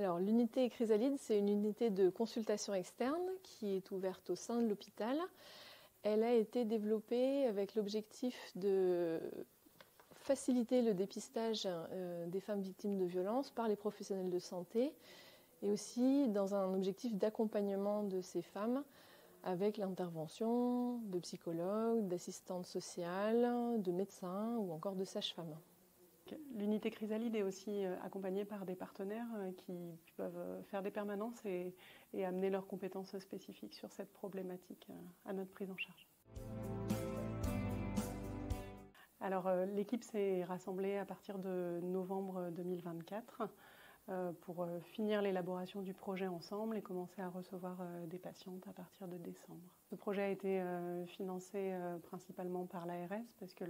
Alors, l'unité Chrysalide, c'est une unité de consultation externe qui est ouverte au sein de l'hôpital. Elle a été développée avec l'objectif de faciliter le dépistage des femmes victimes de violences par les professionnels de santé et aussi dans un objectif d'accompagnement de ces femmes avec l'intervention de psychologues, d'assistantes sociales, de médecins ou encore de sages-femmes. L'unité Chrysalide est aussi accompagnée par des partenaires qui peuvent faire des permanences et amener leurs compétences spécifiques sur cette problématique à notre prise en charge. Alors l'équipe s'est rassemblée à partir de novembre 2024 pour finir l'élaboration du projet ensemble et commencer à recevoir des patientes à partir de décembre. Ce projet a été financé principalement par l'ARS parce que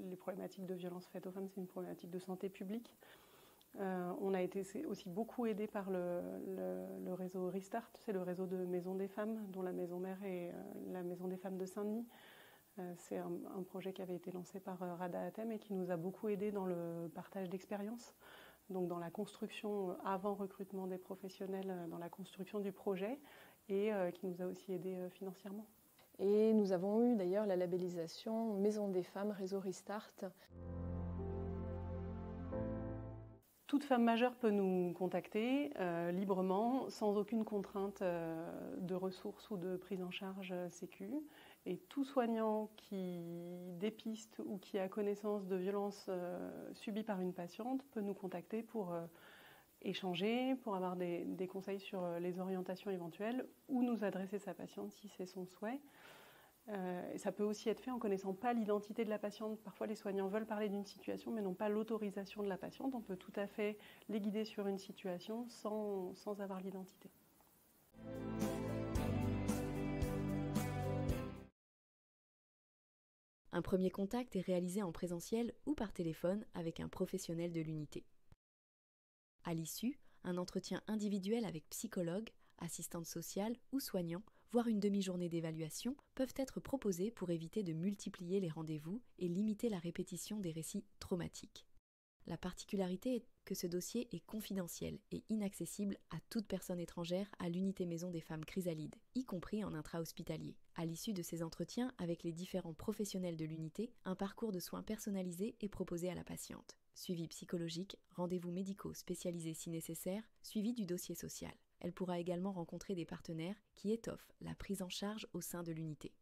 les problématiques de violences faites aux femmes, c'est une problématique de santé publique. On a été aussi beaucoup aidé par le réseau Restart, c'est le réseau de maisons des femmes, dont la maison mère est la maison des femmes de Saint-Denis. C'est un projet qui avait été lancé par Rada Hatem et qui nous a beaucoup aidé dans le partage d'expériences. Donc dans la construction avant recrutement des professionnels, dans la construction du projet et qui nous a aussi aidés financièrement. Et nous avons eu d'ailleurs la labellisation Maison des femmes Réseau Restart. Toute femme majeure peut nous contacter librement, sans aucune contrainte de ressources ou de prise en charge sécu. Et tout soignant qui dépiste ou qui a connaissance de violences subies par une patiente peut nous contacter pour échanger, pour avoir des conseils sur les orientations éventuelles ou nous adresser sa patiente si c'est son souhait. Ça peut aussi être fait en ne connaissant pas l'identité de la patiente. Parfois, les soignants veulent parler d'une situation mais n'ont pas l'autorisation de la patiente. On peut tout à fait les guider sur une situation sans avoir l'identité. Un premier contact est réalisé en présentiel ou par téléphone avec un professionnel de l'unité. À l'issue, un entretien individuel avec psychologue, assistante sociale ou soignant, voire une demi-journée d'évaluation, peuvent être proposés pour éviter de multiplier les rendez-vous et limiter la répétition des récits traumatiques. La particularité est que ce dossier est confidentiel et inaccessible à toute personne étrangère à l'unité maison des femmes Chrysalide, y compris en intra-hospitalier. À l'issue de ces entretiens avec les différents professionnels de l'unité, un parcours de soins personnalisé est proposé à la patiente. Suivi psychologique, rendez-vous médicaux spécialisés si nécessaire, suivi du dossier social. Elle pourra également rencontrer des partenaires qui étoffent la prise en charge au sein de l'unité.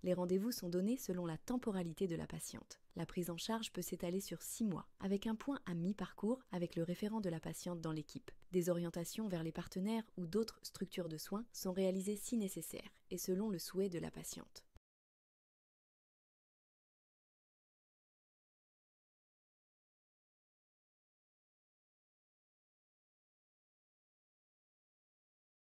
Les rendez-vous sont donnés selon la temporalité de la patiente. La prise en charge peut s'étaler sur 6 mois, avec un point à mi-parcours avec le référent de la patiente dans l'équipe. Des orientations vers les partenaires ou d'autres structures de soins sont réalisées si nécessaire et selon le souhait de la patiente.